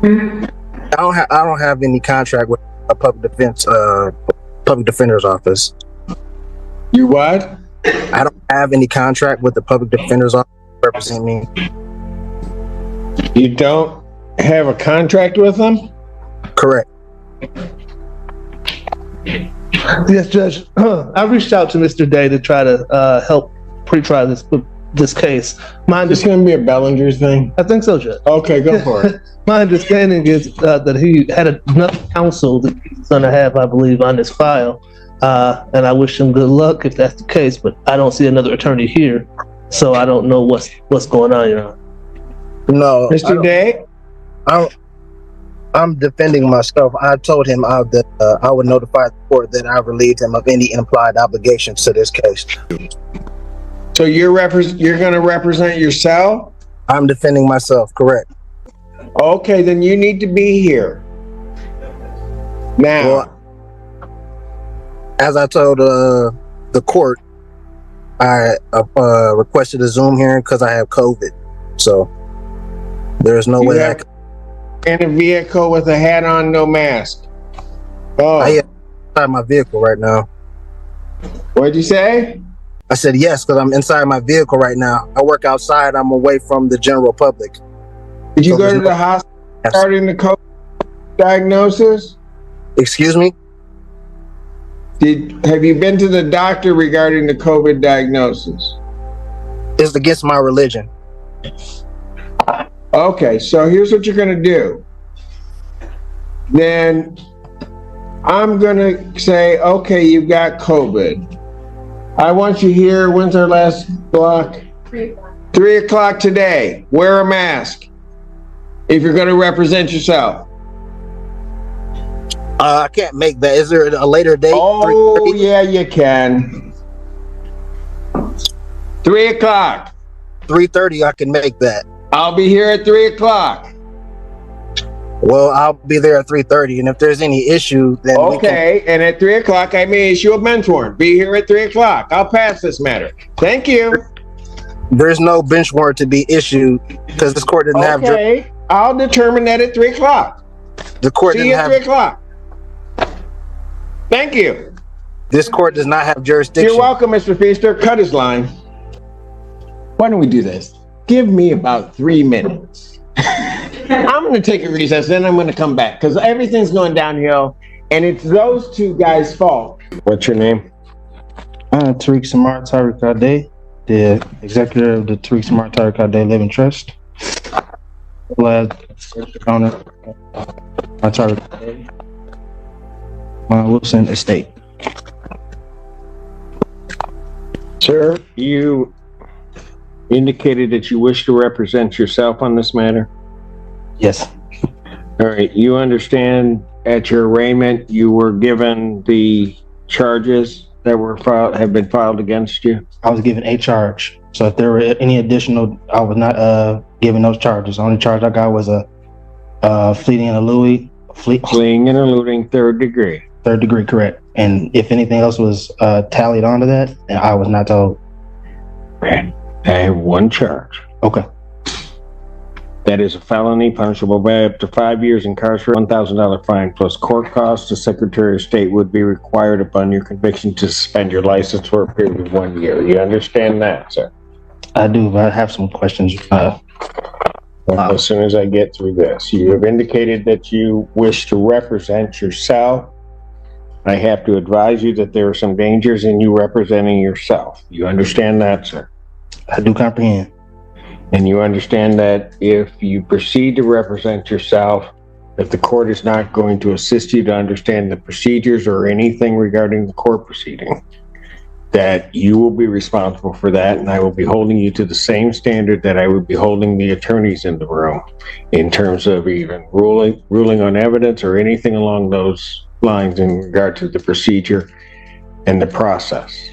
I don't have any contract with a public defender's office. You what? I don't have any contract with the public defender's office to represent me. You don't have a contract with them? Correct. Yes, Judge. I reached out to Mr. Day to try to help pre-try this case. It's going to be a Bellinger's thing? I think so, Judge. Okay, go for it. My understanding is that he had another counsel that he's going to have, I believe, on his file. And I wish him good luck if that's the case, but I don't see another attorney here, so I don't know what's going on, Your Honor. No, Mr. Day? I'm defending myself. I told him I would notify the court that I relieved him of any implied obligations to this case. So you're going to represent yourself? I'm defending myself, correct. Okay, then you need to be here. Now. Well, as I told the court, I requested a Zoom hearing because I have COVID. So there's no way I can. In a vehicle with a hat on, no mask. Oh. I am inside my vehicle right now. What'd you say? I said yes, because I'm inside my vehicle right now. I work outside. I'm away from the general public. Did you go to the hospital regarding the COVID diagnosis? Excuse me? Have you been to the doctor regarding the COVID diagnosis? It's against my religion. Okay, so here's what you're going to do. Then I'm going to say, okay, you've got COVID. I want you here. When's our last block? 3 o'clock today. Wear a mask if you're going to represent yourself. I can't make that. Is there a later date? Oh, yeah, you can. 3 o'clock. 3:30, I can make that. I'll be here at 3 o'clock. Well, I'll be there at 3:30, and if there's any issue, then okay. And at 3 o'clock, I may issue a bench warrant. Be here at 3 o'clock. I'll pass this matter. Thank you. There's no bench warrant to be issued because this court didn't have. Okay, I'll determine that at 3 o'clock. The court See didn't you at have. 3 o'clock. Thank you. This court does not have jurisdiction. You're welcome, Mr. Feaster. Cut his line. Why don't we do this? Give me about 3 minutes. I'm going to take a recess, then I'm going to come back because everything's going downhill, and it's those two guys' fault. What's your name? Tariq Samar Tariq, the executive of the Tariq Samar Tariq Living Trust. Last owner, Tariq Wilson Estate. Sir, you indicated that you wish to represent yourself on this matter? Yes. All right. You understand at your arraignment you were given the charges that were have been filed against you? I was given a charge. So if there were any additional, I was not given those charges. The only charge I got was fleeing and eluding. Fleeing and eluding, third degree. Third degree, correct. And if anything else was tallied onto that, then I was not told. I have one charge. Okay. That is a felony punishable by up to 5 years incarceration, $1,000 fine plus court costs. The Secretary of State would be required upon your conviction to suspend your license for a period of 1 year. You understand that, sir? I do, but I have some questions. As soon as I get through this, you have indicated that you wish to represent yourself. I have to advise you that there are some dangers in you representing yourself. You understand that, sir? I do comprehend. And you understand that if you proceed to represent yourself, that the court is not going to assist you to understand the procedures or anything regarding the court proceeding, that you will be responsible for that, and I will be holding you to the same standard that I would be holding the attorneys in the room in terms of even ruling on evidence or anything along those lines in regard to the procedure and the process.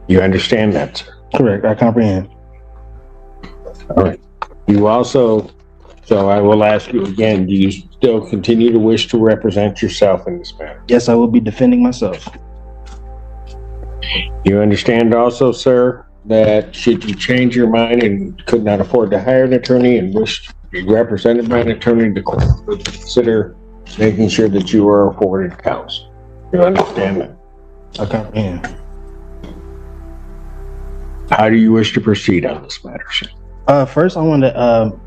You understand that, sir? Correct, I comprehend. All right. You also, so I will ask you again, do you still continue to wish to represent yourself in this matter? Yes, I will be defending myself. You understand also, sir, that should you change your mind and could not afford to hire an attorney and wish represented by an attorney, the court would consider making sure that you are afforded counsel. You understand that? I comprehend. How do you wish to proceed on this matter, sir? First, I want to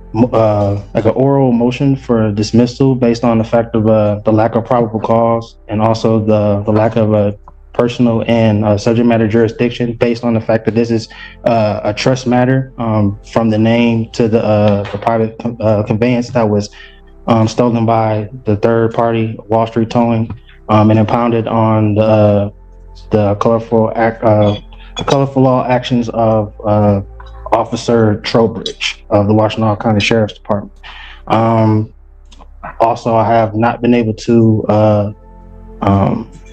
like an oral motion for dismissal based on the fact of the lack of probable cause and also the lack of personal and subject matter jurisdiction based on the fact that this is a trust matter from the name to the private conveyance that was stolen by the third party, Wall Street Towing, and impounded on the colorful law actions of Officer Trowbridge of the Washtenaw County Sheriff's Department. Also, I have not been able to,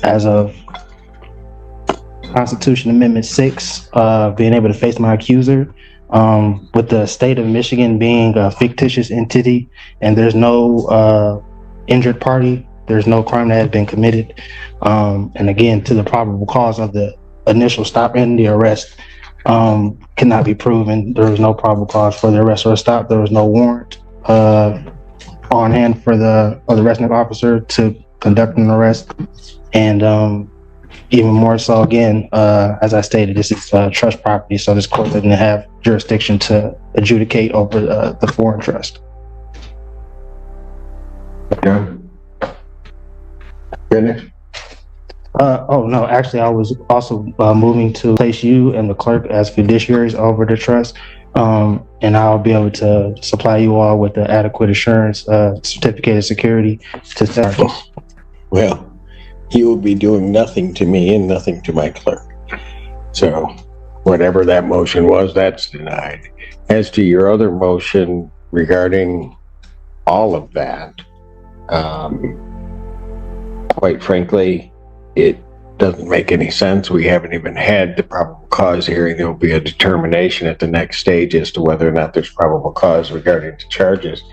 as of Constitution Amendment 6, being able to face my accuser, with the state of Michigan being a fictitious entity and there's no injured party, there's no crime that has been committed. And again, to the probable cause of the initial stop and the arrest cannot be proven. There was no probable cause for the arrest or stop. There was no warrant on hand for the arresting officer to conduct an arrest. And even more so, again, as I stated, this is trust property, so this court doesn't have jurisdiction to adjudicate over the foreign trust. Done. Finished? Oh, no, actually, I was also moving to place you and the clerk as fiduciaries over the trust. And I'll be able to supply you all with the adequate assurance certificate of security to start this. Well, you will be doing nothing to me and nothing to my clerk. So whatever that motion was, that's denied. As to your other motion regarding all of that, quite frankly, it doesn't make any sense. We haven't even had the probable cause hearing. There will be a determination at the next stage as to whether or not there's probable cause regarding the charges.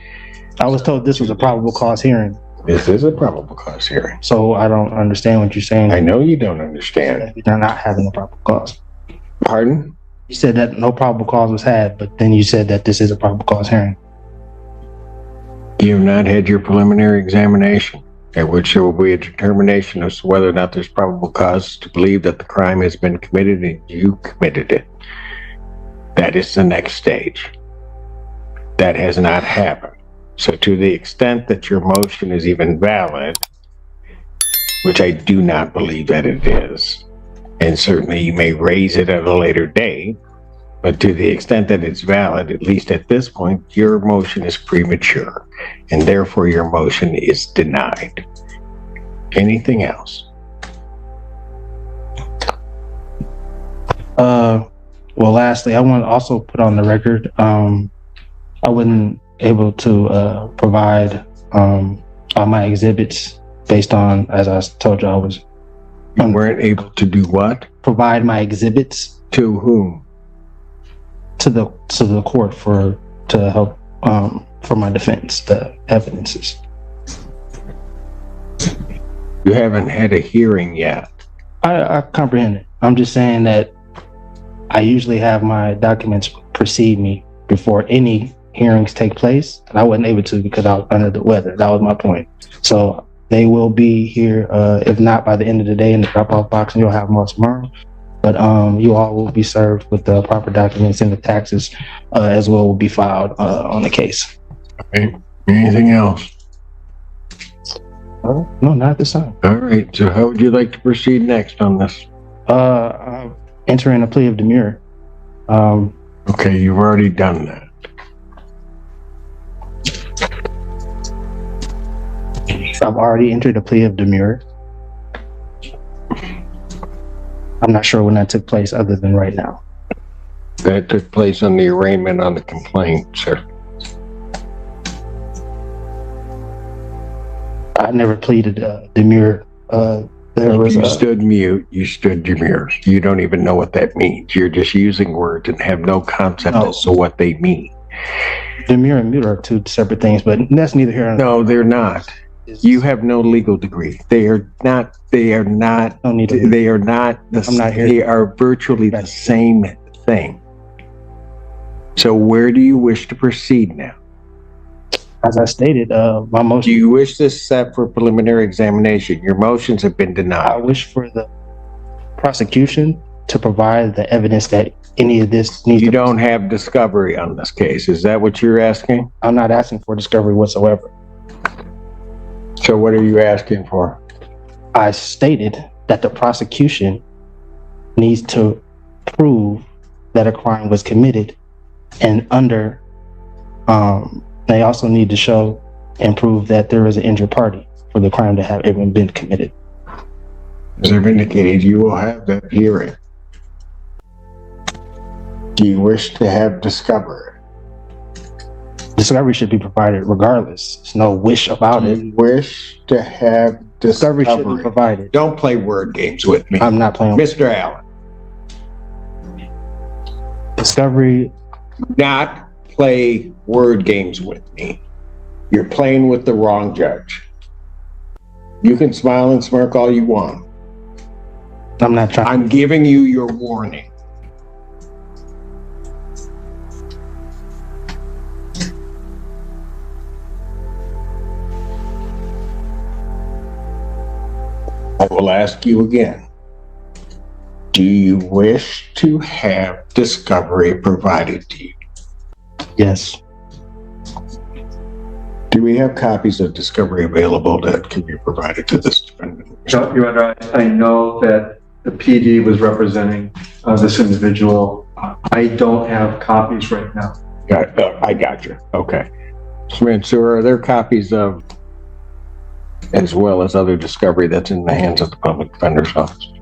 I was told this was a probable cause hearing. This is a probable cause hearing. So I don't understand what you're saying. I know you don't understand. They're not having a probable cause. Pardon? You said that no probable cause was had, but then you said that this is a probable cause hearing. You have not had your preliminary examination, at which there will be a determination as to whether or not there's probable cause to believe that the crime has been committed and you committed it. That is the next stage. That has not happened. So to the extent that your motion is even valid, which I do not believe that it is, and certainly you may raise it at a later date, but to the extent that it's valid, at least at this point, your motion is premature, and therefore your motion is denied. Anything else? Well, lastly, I want to also put on the record, I wasn't able to provide all my exhibits based on, as I told you, I was. You weren't able to do what? Provide my exhibits. To whom? To the court to help for my defense, the evidences. You haven't had a hearing yet. I comprehend it. I'm just saying that I usually have my documents precede me before any hearings take place, and I wasn't able to because I was under the weather. That was my point. So they will be here, if not by the end of the day in the drop-off box, and you'll have more tomorrow. But you all will be served with the proper documents, and the taxes as well will be filed on the case. Okay. Anything else? No, not at this time. All right. So how would you like to proceed next on this? Entering a plea of demurrer. Okay, you've already done that. I've already entered a plea of demurrer. I'm not sure when that took place other than right now. That took place on the arraignment on the complaint, sir. I never pleaded demurrer. You stood mute, you stood demure. You don't even know what that means. You're just using words and have no concept as to what they mean. Demurrer and mute are two separate things, but that's neither here nor there. No, they're not. You have no legal degree. They are not. They are not. No need to. They are not. I'm not here. They are virtually the same thing. So where do you wish to proceed now? As I stated, my Do motion, you wish this set for preliminary examination? Your motions have been I denied. wish for the prosecution to provide the evidence that any of this needs You to. don't have discovery on this case. Is that what you're asking? I'm not asking for discovery whatsoever. So what are you asking for? I stated that the prosecution needs to prove that a crime was committed, and they also need to show and prove that there is an injured party for the crime to have even been committed. As I've indicated, you will have that hearing. Do you wish to have discovery? Discovery should be provided regardless. There's no wish about Do it. you wish to have Discovery should be discovery? provided. Don't play word games with me. I'm not playing. Mr. Allen, Discovery, not play word games with me. You're playing with the wrong judge. You can smile and smirk all you want. I'm not trying. I'm giving you your warning. I will ask you again. Do you wish to have discovery provided to you? Yes. Do we have copies of discovery available that can be provided to this defendant? No, Your Honor, I know that the PD was representing this individual. I don't have copies right now. I got you. Okay. So are there copies of, as well as other discovery that's in the hands of the public defender's office?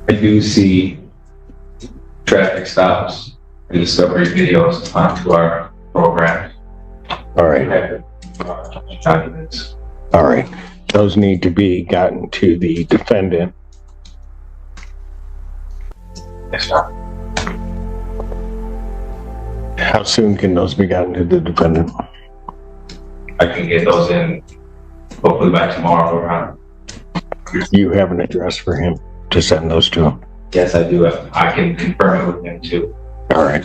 I do see traffic stops and discovery videos onto our program. All right. Documents. All right. Those need to be gotten to the defendant. Yes, sir. How soon can those be gotten to the defendant? I can get those in hopefully by tomorrow around. You have an address for him to send those to him? Yes, I do. I can confirm it with him too. All right.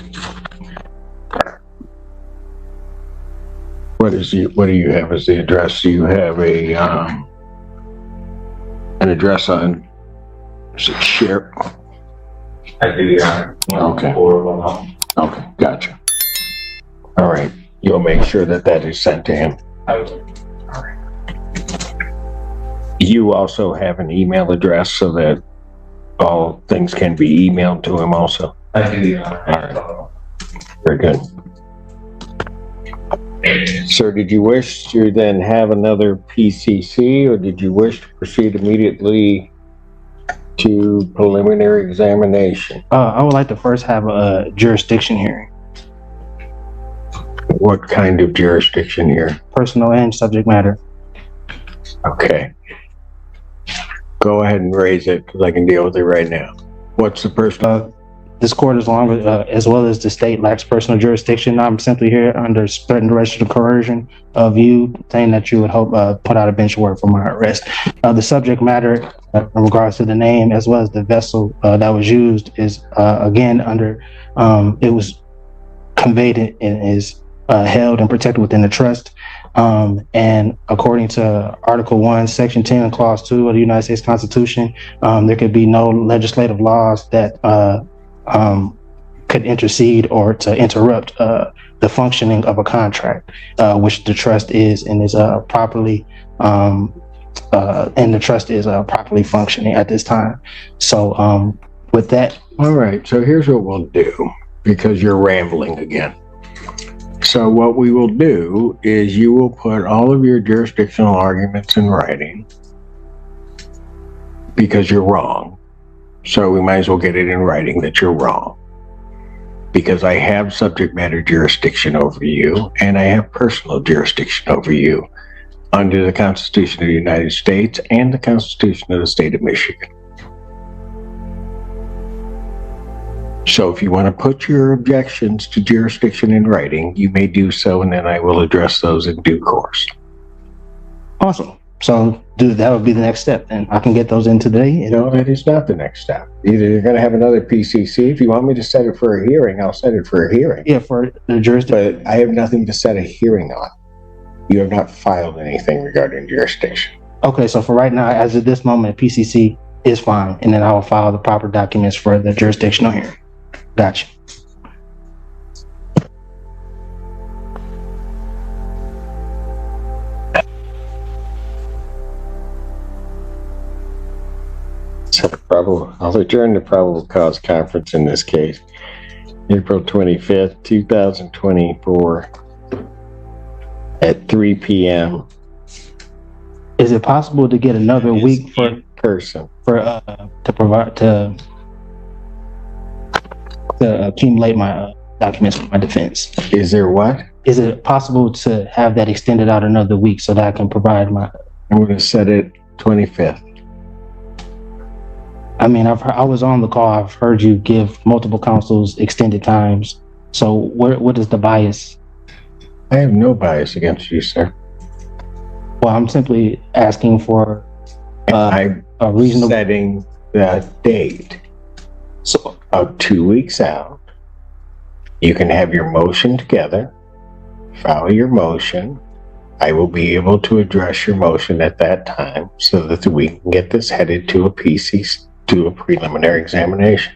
What do you have as the address? Do you have an address on, is it Sheriff? I do, Your Honor. Okay. 141. Okay, gotcha. All right, you'll make sure that that is sent to him. I will. You also have an email address so that all things can be emailed to him also. I do, Your Honor. All Very good. Sir, did you wish to then have another PCC, or did you wish to proceed immediately to preliminary examination? I would like to first have a jurisdiction hearing, What kind of jurisdiction here? personal and subject matter. Okay. Go ahead and raise it, because I can deal with it right now. What's the personal? This court, as well as the state, lacks personal jurisdiction. I'm simply here under threatened arrest or coercion of you, saying that you would hope put out a bench warrant for my arrest. The subject matter, in regards to the name as well as the vessel that was used, is again under. It was conveyed and is held and protected within the trust. And according to Article 1, Section 10, Clause 2 of the United States Constitution, there could be no legislative laws that could intercede or to interrupt the functioning of a contract, which the trust is and is properly properly functioning at this time. So with that. All right, so here's what we'll do, because you're rambling again. So what we will do is you will put all of your jurisdictional arguments in writing, because you're wrong. So we might as well get it in writing that you're wrong, because I have subject matter jurisdiction over you and I have personal jurisdiction over you under the Constitution of the United States and the Constitution of the State of Michigan. So if you want to put your objections to jurisdiction in writing, you may do so, and then I will address those in due course. Awesome. So that would be the next step. Then I can get those in today. And No, that is not the next step. Either you're going to have another PCC. If you want me to set it for a hearing, I'll set it for a hearing. yeah, for the jurisdiction. But I have nothing to set a hearing on. You have not filed anything regarding jurisdiction. Okay, so for right now, as of this moment, PCC is fine, and then I will file the proper documents for the jurisdictional hearing. Gotcha. So I'll adjourn the probable cause conference in this case, April 25th, 2024 at 3 p.m. Is it possible to get another week for person to provide to accumulate my documents for my defense? Is there what? Is it possible to have that extended out another week so that I can provide my? I'm going to set it 25th. I mean, I was on the call. I've heard you give multiple counsels extended times. So what is the bias? I have no bias against you, sir. Well, I'm simply asking for I'm a reasonable setting the date So of 2 weeks out. You can have your motion together, file your motion. I will be able to address your motion at that time so that we can get this headed to a PCC, to a preliminary examination.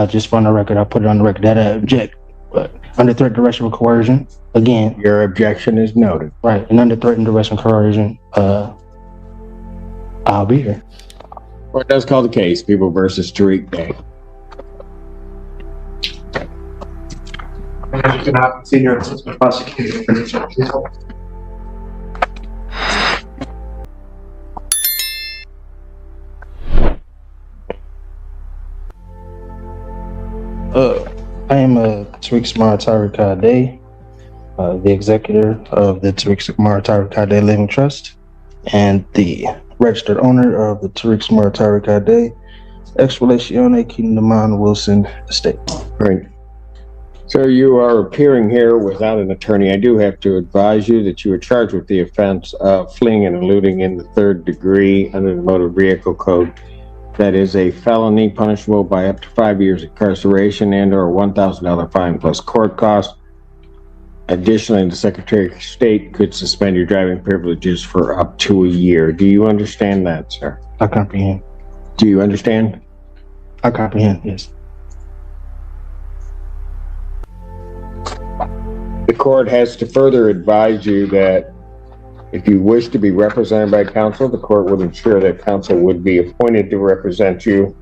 just for the record, I'll put it on the record that I object, but under threat, duress, or coercion, again, Your objection is noted. right, and under threat and duress and coercion, I'll be here. Court does call the case, People versus Tariq Day. Senior Assistant Prosecutor. I am Tariq Samara Tariq Day, the executor of the Tariq Samara Tariq Day Living Trust, and the registered owner of the Tariq Samara Tariq Day Ex Relatione Kingdomon Wilson Estate. Right. So you are appearing here without an attorney. I do have to advise you that you are charged with the offense of fleeing and eluding in the 3rd degree under the Motor Vehicle Code. That is a felony punishable by up to 5 years incarceration and or a $1,000 fine plus court costs. Additionally, the Secretary of State could suspend your driving privileges for up to a year. Do you understand that, sir? I comprehend. Do you understand? I comprehend, yes. The court has to further advise you that if you wish to be represented by counsel, the court would ensure that counsel would be appointed to represent you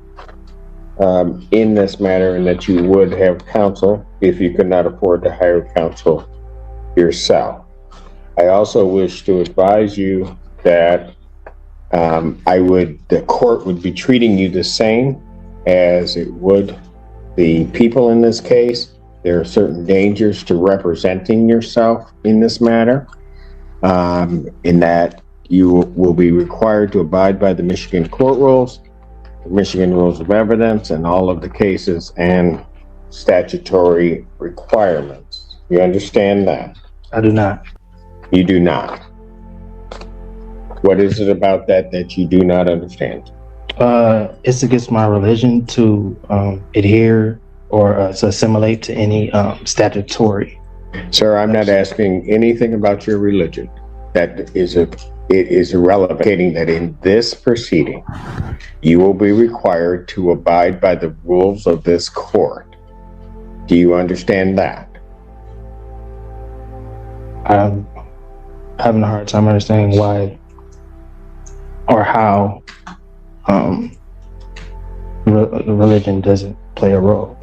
in this matter, and that you would have counsel if you could not afford to hire counsel yourself. I also wish to advise you that the court would be treating you the same as it would the people in this case. There are certain dangers to representing yourself in this matter, in that you will be required to abide by the Michigan court rules, the Michigan rules of evidence, and all of the cases and statutory requirements. You understand that? I do not. You do not. What is it about that you do not understand? It's against my religion to adhere or to assimilate to any statutory. Sir, I'm not asking anything about your religion. It is irrelevant. Indicating that in this proceeding, you will be required to abide by the rules of this court. Do you understand that? I'm having a hard time understanding why or how religion doesn't play a role.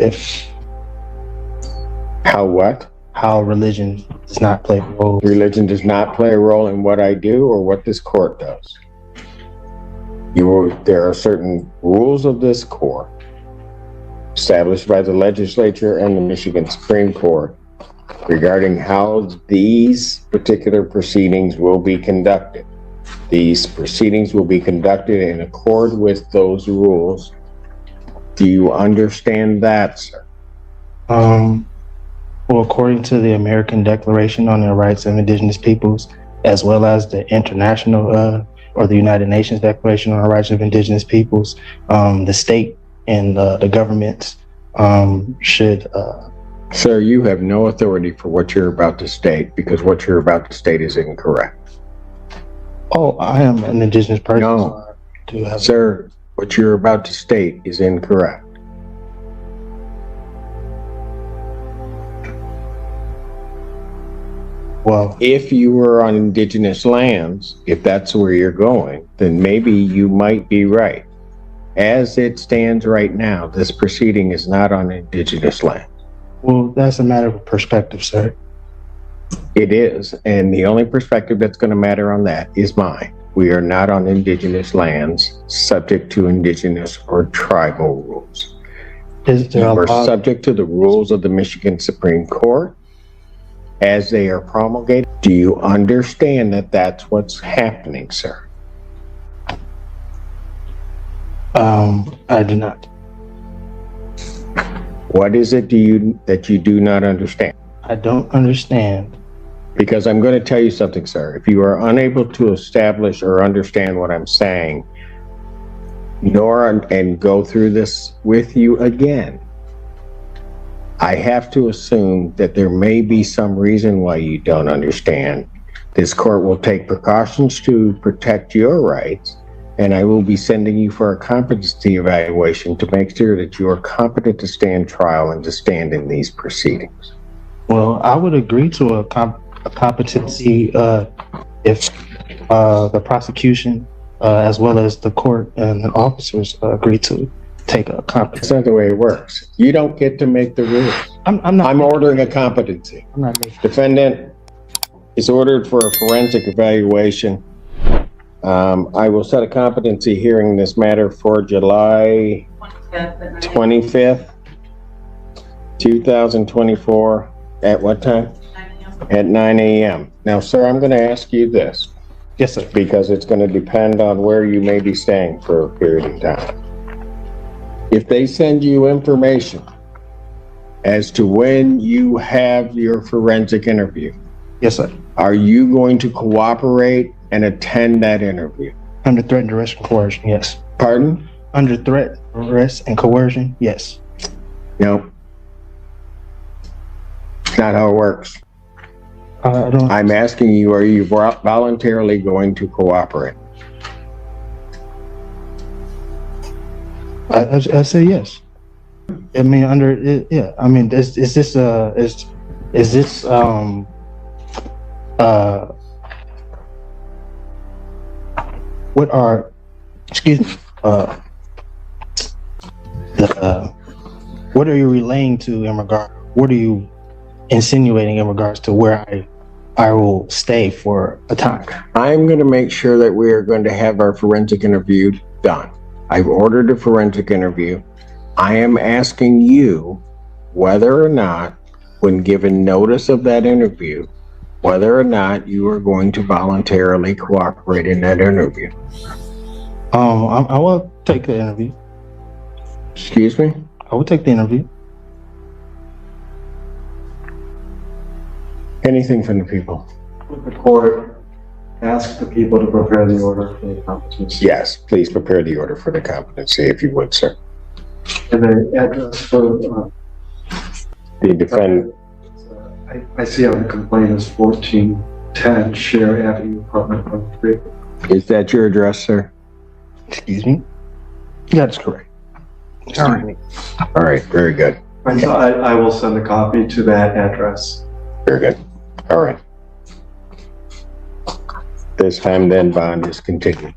How religion does not play a role. Religion does not play a role in what I do or what this court does. There are certain rules of this court established by the legislature and the Michigan Supreme Court regarding how these particular proceedings will be conducted. These proceedings will be conducted in accord with those rules. Do you understand that, sir? Well, according to the American Declaration on the Rights of Indigenous Peoples, as well as the international or the United Nations Declaration on the Rights of Indigenous Peoples, the state and the governments should. Sir, you have no authority for what you're about to state because what you're about to state is incorrect. Oh, I am an indigenous person. No, So I do have sir, what you're about to state is incorrect. Well, If you were on indigenous lands, if that's where you're going, then maybe you might be right. As it stands right now, this proceeding is not on indigenous land. well, that's a matter of perspective, sir. It is, and the only perspective that's going to matter on that is mine. We are not on indigenous lands subject to indigenous or tribal rules. Is there a You are law? subject to the rules of the Michigan Supreme Court as they are promulgated. Do you understand that that's what's happening, sir? I do not. What is it that you do not understand? I don't understand. Because I'm going to tell you something, sir. If you are unable to establish or understand what I'm saying, and go through this with you again, I have to assume that there may be some reason why you don't understand. This court will take precautions to protect your rights, and I will be sending you for a competency evaluation to make sure that you are competent to stand trial and to stand in these proceedings. Well, I would agree to a competency if the prosecution, as well as the court and the officers, agree to take a That's competency. not the way it works. You don't get to make the rules. I'm not. I'm ordering a competency. I'm not making. Defendant is ordered for a forensic evaluation. I will set a competency hearing in this matter for July 25th, 2024. At what time? At 9 a.m. Now, sir, I'm going to ask you this Yes, sir. because it's going to depend on where you may be staying for a period of time. If they send you information as to when you have your forensic interview, Yes, sir. are you going to cooperate and attend that interview? Under threat, duress, and coercion. Yes. Pardon? Under threat, duress, and coercion. Yes. No. It's not how it works. I don't. I'm asking you, are you voluntarily going to cooperate? I say yes. I mean, under it, yeah. I mean, is this what are, excuse me, what are you relaying to in regard? What are you insinuating in regards to where I will stay for a time? I'm going to make sure that we are going to have our forensic interview done. I've ordered a forensic interview. I am asking you whether or not, when given notice of that interview, whether or not you are going to voluntarily cooperate in that interview. I will take the interview. Excuse me? I will take the interview. Anything from the people? The court ask the people to prepare the order for the competency. Yes, please prepare the order for the competency if you would, sir. And the address for, The defendant, I see on the complaint is 1410 Share Avenue, apartment 1 3. is that your address, sir? Excuse me. Yeah, that's correct. Excuse me. All right, very good. And so I will send a copy to that address. Very good. All right. This time then bond is continued.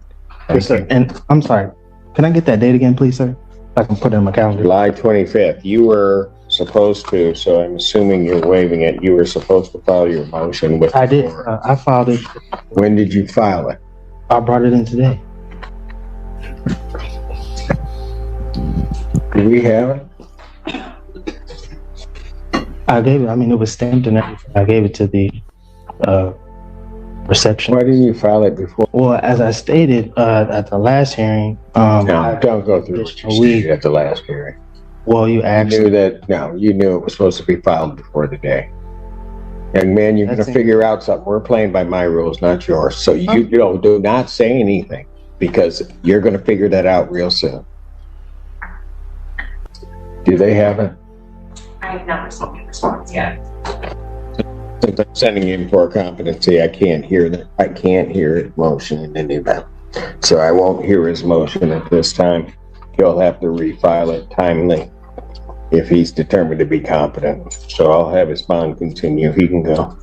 Yes, sir. And I'm sorry. Can I get that date again, please, sir? I can put it in my calendar. July 25th, you were supposed to, so I'm assuming you're waiving it, you were supposed to file your motion with. I did. I filed it. When did you file it? I brought it in today. Do we have it? I gave it. I mean, it was stamped and everything. I gave it to the reception. Why didn't you file it before? Well, as I stated at the last hearing, No, don't go through what you we stated at the last hearing. Well, you You actually, knew that, no, you knew it was supposed to be filed before the day. Young man, you're gonna That's it. figure out something. We're playing by my rules, not yours. So you know, do not say anything because you're gonna figure that out real soon. Do they have it? I have not received a response yet. Since I'm sending in for a competency, I can't hear that. I can't hear his motion in any event. So I won't hear his motion at this time. He'll have to refile it timely if he's determined to be competent. So I'll have his bond continue. He can go.